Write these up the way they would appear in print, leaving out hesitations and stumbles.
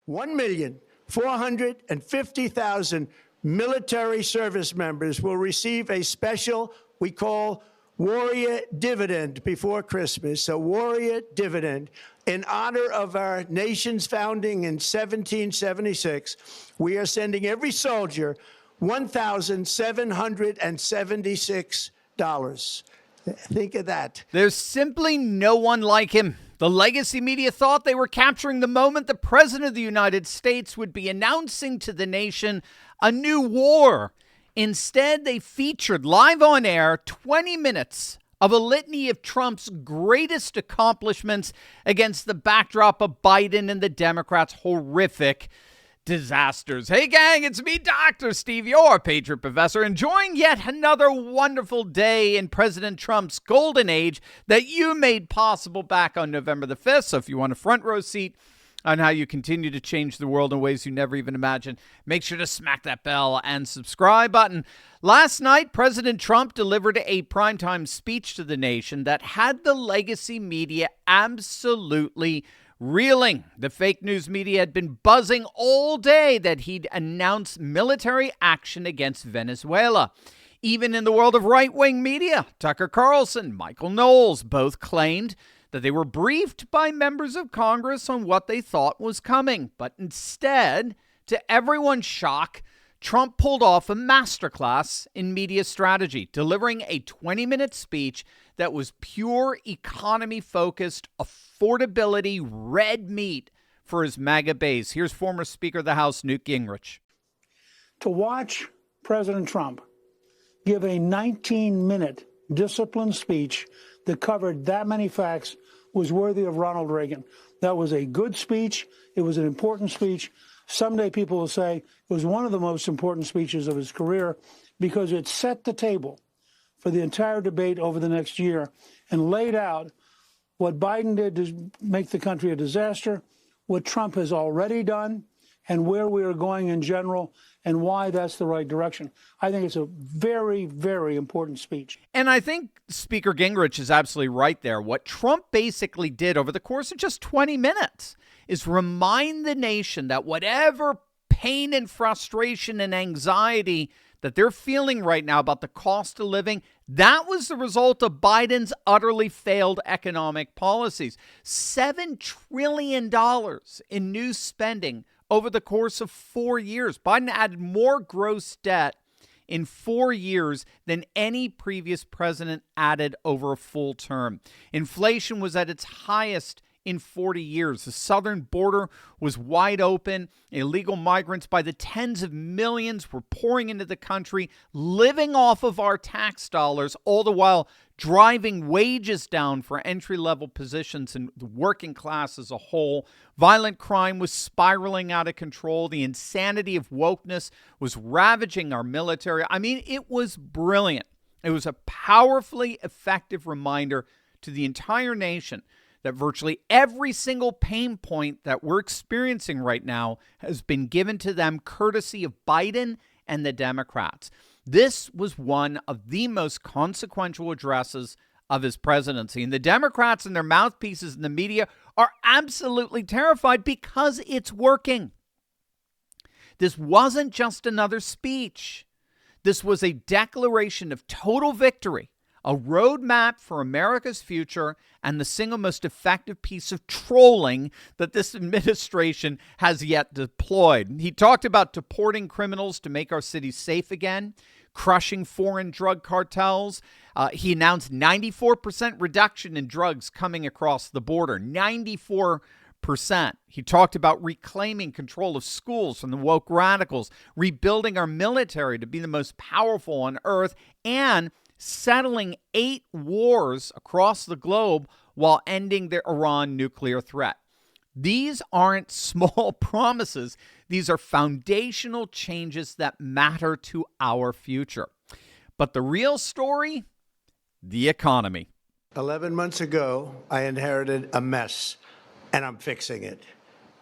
1,450,000 military service members will receive a special, we call warrior dividend before Christmas, a warrior dividend. In honor of our nation's founding in 1776, we are sending every soldier $1,776. Think of that. There's simply no one like him. The legacy media thought they were capturing the moment the President of the United States would be announcing to the nation a new war. Instead, they featured live on air 20 minutes of a litany of Trump's greatest accomplishments against the backdrop of Biden and the Democrats' horrific disasters. Hey, gang, it's me, Dr. Steve, your Patriot Professor, enjoying yet another wonderful day in President Trump's golden age that you made possible back on November the 5th. So if you want a front row seat on how you continue to change the world in ways you never even imagined, make sure to smack that bell and subscribe button. Last night, President Trump delivered a primetime speech to the nation that had the legacy media absolutely reeling. The fake news media had been buzzing all day that he'd announced military action against Venezuela. Even in the world of right-wing media, Tucker Carlson, Michael Knowles both claimed that they were briefed by members of Congress on what they thought was coming. But instead, to everyone's shock, Trump pulled off a masterclass in media strategy, delivering a 20-minute speech that was pure economy-focused, affordability, red meat for his MAGA base. Here's former Speaker of the House, Newt Gingrich. To watch President Trump give a 19-minute disciplined speech that covered that many facts was worthy of Ronald Reagan. That was a good speech. It was an important speech. Someday people will say it was one of the most important speeches of his career because it set the table for the entire debate over the next year and laid out what Biden did to make the country a disaster, what Trump has already done, and where we are going in general, and why that's the right direction. I think it's a very, very important speech. And I think Speaker Gingrich is absolutely right there. What Trump basically did over the course of just 20 minutes is remind the nation that whatever pain and frustration and anxiety that they're feeling right now about the cost of living, that was the result of Biden's utterly failed economic policies. $7 trillion in new spending over the course of 4 years. Biden added more gross debt in 4 years than any previous president added over a full term. Inflation was at its highest in 40 years. The southern border was wide open. Illegal migrants by the tens of millions were pouring into the country, living off of our tax dollars, all the while driving wages down for entry-level positions in the working class as a whole. Violent crime was spiraling out of control. The insanity of wokeness was ravaging our military. I mean, it was brilliant. It was a powerfully effective reminder to the entire nation that virtually every single pain point that we're experiencing right now has been given to them courtesy of Biden and the Democrats. This was one of the most consequential addresses of his presidency. And the Democrats and their mouthpieces in the media are absolutely terrified because it's working. This wasn't just another speech. This was a declaration of total victory, a roadmap for America's future, and the single most effective piece of trolling that this administration has yet deployed. He talked about deporting criminals to make our cities safe again, crushing foreign drug cartels. He announced 94% reduction in drugs coming across the border, 94%. He talked about reclaiming control of schools from the woke radicals, rebuilding our military to be the most powerful on earth, and settling 8 wars across the globe while ending the Iran nuclear threat. These aren't small promises. These are foundational changes that matter to our future. But the real story, the economy. 11 months ago, I inherited a mess, and I'm fixing it.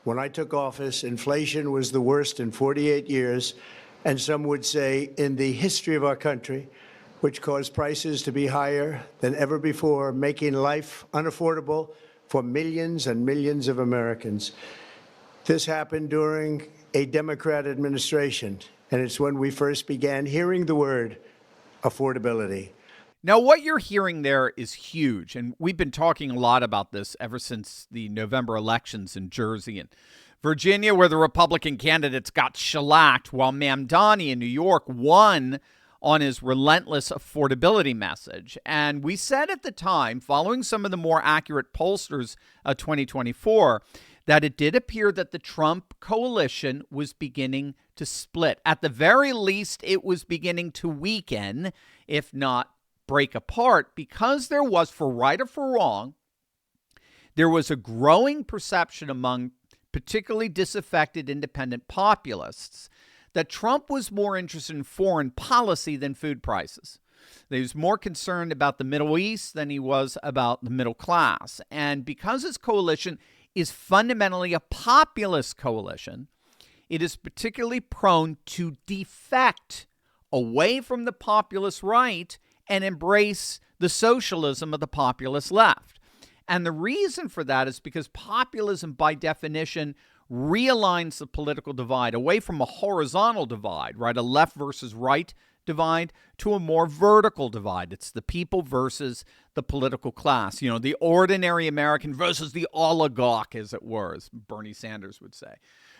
When I took office, inflation was the worst in 48 years, and some would say in the history of our country, which caused prices to be higher than ever before, making life unaffordable for millions and millions of Americans. This happened during a Democrat administration, and it's when we first began hearing the word affordability. Now, what you're hearing there is huge, and we've been talking a lot about this ever since the November elections in Jersey and Virginia, where the Republican candidates got shellacked, while Mamdani in New York won on his relentless affordability message. And we said at the time, following some of the more accurate pollsters of 2024, that it did appear that the Trump coalition was beginning to split. At the very least, it was beginning to weaken, if not break apart, because there was, for right or for wrong, there was a growing perception among particularly disaffected independent populists that Trump was more interested in foreign policy than food prices. He was more concerned about the Middle East than he was about the middle class. And because his coalition is fundamentally a populist coalition, it is particularly prone to defect away from the populist right and embrace the socialism of the populist left. And the reason for that is because populism, by definition, realigns the political divide away from a horizontal divide, right, a left versus right divide, to a more vertical divide. It's the people versus the political class, you know, the ordinary American versus the oligarch, as it were, as Bernie Sanders would say.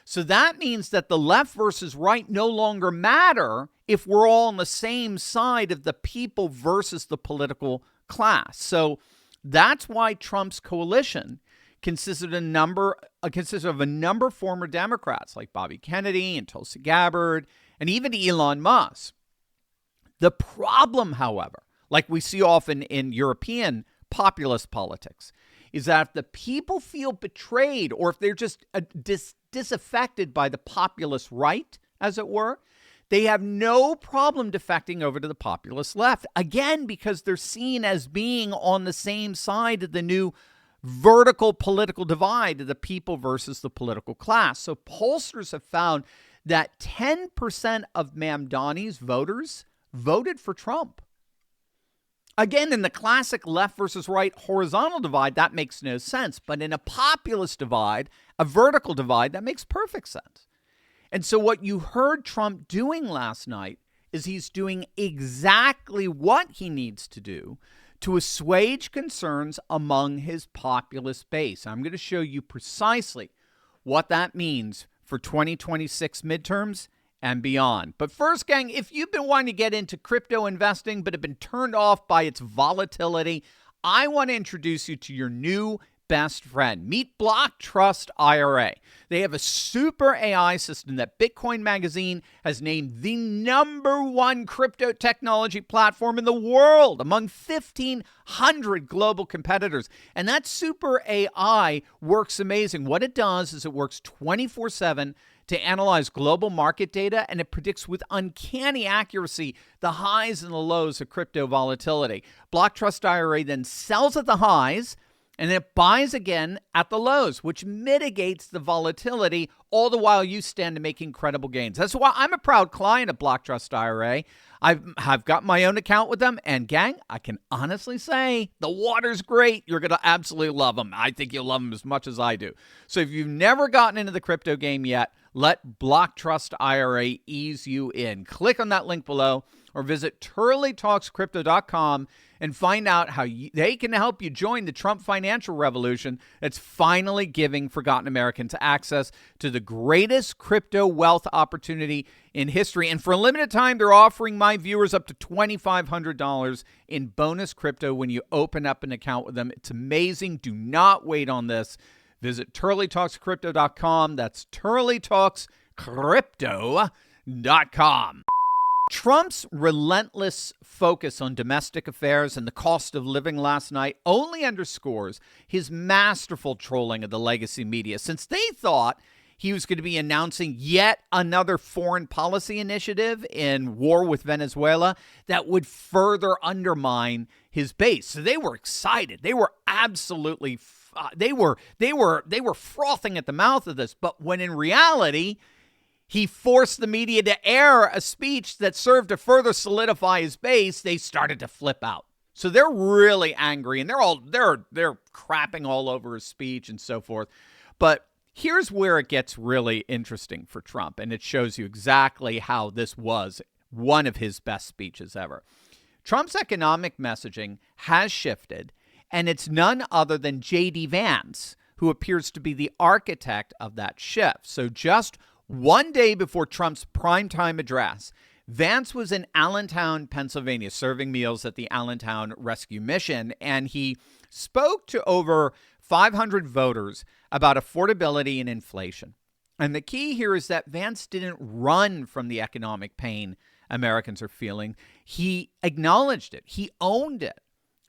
So that means that the left versus right no longer matter if we're all on the same side of the people versus the political class. So that's why Trump's coalition consisted of a number of former Democrats like Bobby Kennedy and Tulsi Gabbard and even Elon Musk. The problem, however, like we see often in European populist politics, is that if the people feel betrayed or if they're just disaffected by the populist right, as it were, they have no problem defecting over to the populist left. Again, because they're seen as being on the same side of the new vertical political divide of the people versus the political class. So pollsters have found that 10% of Mamdani's voters voted for Trump. Again, in the classic left versus right horizontal divide, that makes no sense. But in a populist divide, a vertical divide, that makes perfect sense. And so what you heard Trump doing last night is he's doing exactly what he needs to do to assuage concerns among his populist base. I'm going to show you precisely what that means for 2026 midterms and beyond. But first, gang, if you've been wanting to get into crypto investing but have been turned off by its volatility, I want to introduce you to your new best friend. Meet Block Trust IRA. They have a super AI system that Bitcoin Magazine has named the #1 crypto technology platform in the world among 1,500 global competitors. And that super AI works amazing. What it does is it works 24/7 to analyze global market data, and it predicts with uncanny accuracy the highs and the lows of crypto volatility. Block Trust IRA then sells at the highs, and then it buys again at the lows, which mitigates the volatility, all the while you stand to make incredible gains. That's why I'm a proud client of Block Trust IRA. I've got my own account with them, and gang, I can honestly say the water's great. You're going to absolutely love them. I think you'll love them as much as I do. So if you've never gotten into the crypto game yet, let Block Trust IRA ease you in. Click on that link below or visit turleytalkscrypto.com and find out how they can help you join the Trump financial revolution that's finally giving forgotten Americans access to the greatest crypto wealth opportunity in history. And for a limited time, they're offering my viewers up to $2,500 in bonus crypto when you open up an account with them. It's amazing. Do not wait on this. Visit turleytalkscrypto.com. That's turleytalkscrypto.com. Trump's relentless focus on domestic affairs and the cost of living last night only underscores his masterful trolling of the legacy media, since they thought he was going to be announcing yet another foreign policy initiative in war with Venezuela that would further undermine his base. So they were excited. They were absolutely they were frothing at the mouth of this. But when in reality, he forced the media to air a speech that served to further solidify his base, they started to flip out. So they're really angry, and they're crapping all over his speech and so forth. But Here's where it gets really interesting for Trump, and it shows you exactly how this was one of his best speeches ever. Trump's economic messaging has shifted, and it's none other than J.D. Vance, who appears to be the architect of that shift. So just one day before Trump's primetime address, Vance was in Allentown, Pennsylvania, serving meals at the Allentown Rescue Mission, and he spoke to over 500 voters about affordability and inflation. And the key here is that Vance didn't run from the economic pain Americans are feeling. He acknowledged it. He owned it.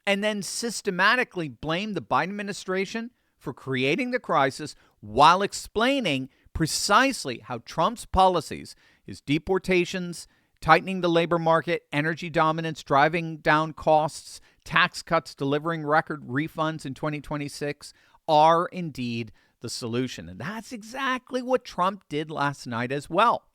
And then systematically blamed the Biden administration for creating the crisis while explaining precisely how Trump's policies, his deportations, tightening the labor market, energy dominance, driving down costs, tax cuts, delivering record refunds in 2026 are indeed the solution. And that's exactly what Trump did last night as well.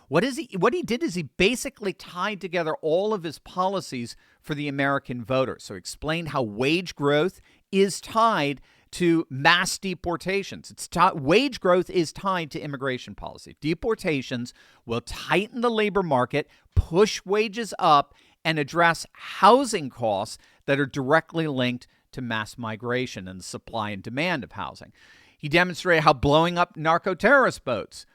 What he did is he basically tied together all of his policies for the American voter. So he explained how wage growth is tied to mass deportations. Wage growth is tied to immigration policy. Deportations will tighten the labor market, push wages up, and address housing costs that are directly linked to mass migration and the supply and demand of housing. He demonstrated how blowing up narco-terrorist boats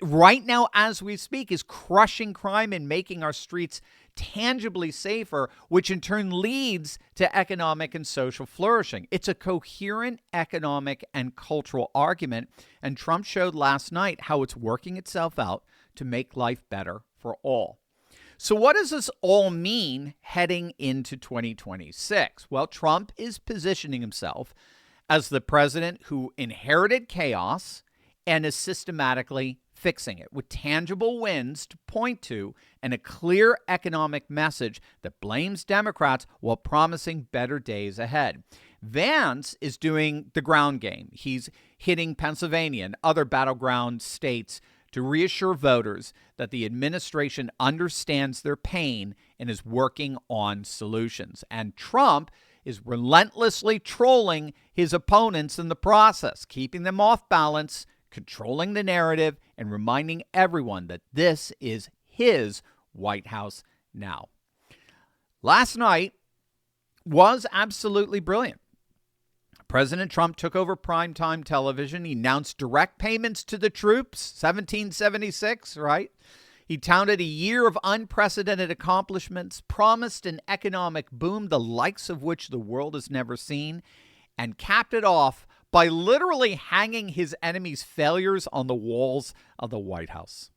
right now, as we speak, is crushing crime and making our streets tangibly safer, which in turn leads to economic and social flourishing. It's a coherent economic and cultural argument, and Trump showed last night how it's working itself out to make life better for all. So what does this all mean heading into 2026? Well, Trump is positioning himself as the president who inherited chaos and is systematically fixing it with tangible wins to point to and a clear economic message that blames Democrats while promising better days ahead. Vance is doing the ground game. He's hitting Pennsylvania and other battleground states to reassure voters that the administration understands their pain and is working on solutions. And Trump is relentlessly trolling his opponents in the process, keeping them off balance, controlling the narrative, and reminding everyone that this is his White House now. Last night was absolutely brilliant. President Trump took over primetime television. He announced direct payments to the troops, 1776, right? He touted a year of unprecedented accomplishments, promised an economic boom, the likes of which the world has never seen, and capped it off by literally hanging his enemies' failures on the walls of the White House.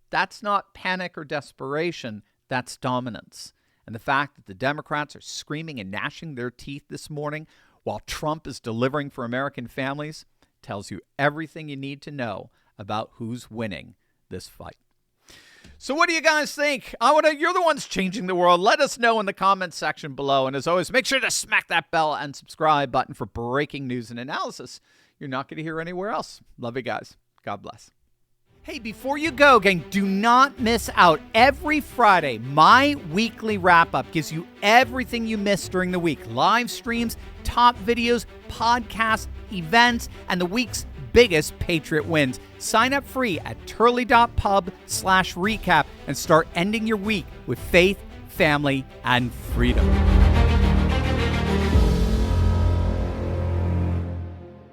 That's not panic or desperation, that's dominance. And the fact that the Democrats are screaming and gnashing their teeth this morning while Trump is delivering for American families tells you everything you need to know about who's winning this fight. So what do you guys think? You're the ones changing the world. Let us know in the comments section below. And as always, make sure to smack that bell and subscribe button for breaking news and analysis you're not going to hear anywhere else. Love you guys. God bless. Hey, before you go, gang, do not miss out. Every Friday, my weekly wrap-up gives you everything you missed during the week. Live streams, top videos, podcasts, events, and the week's biggest Patriot wins. Sign up free at turley.pub/recap and start ending your week with faith, family, and freedom.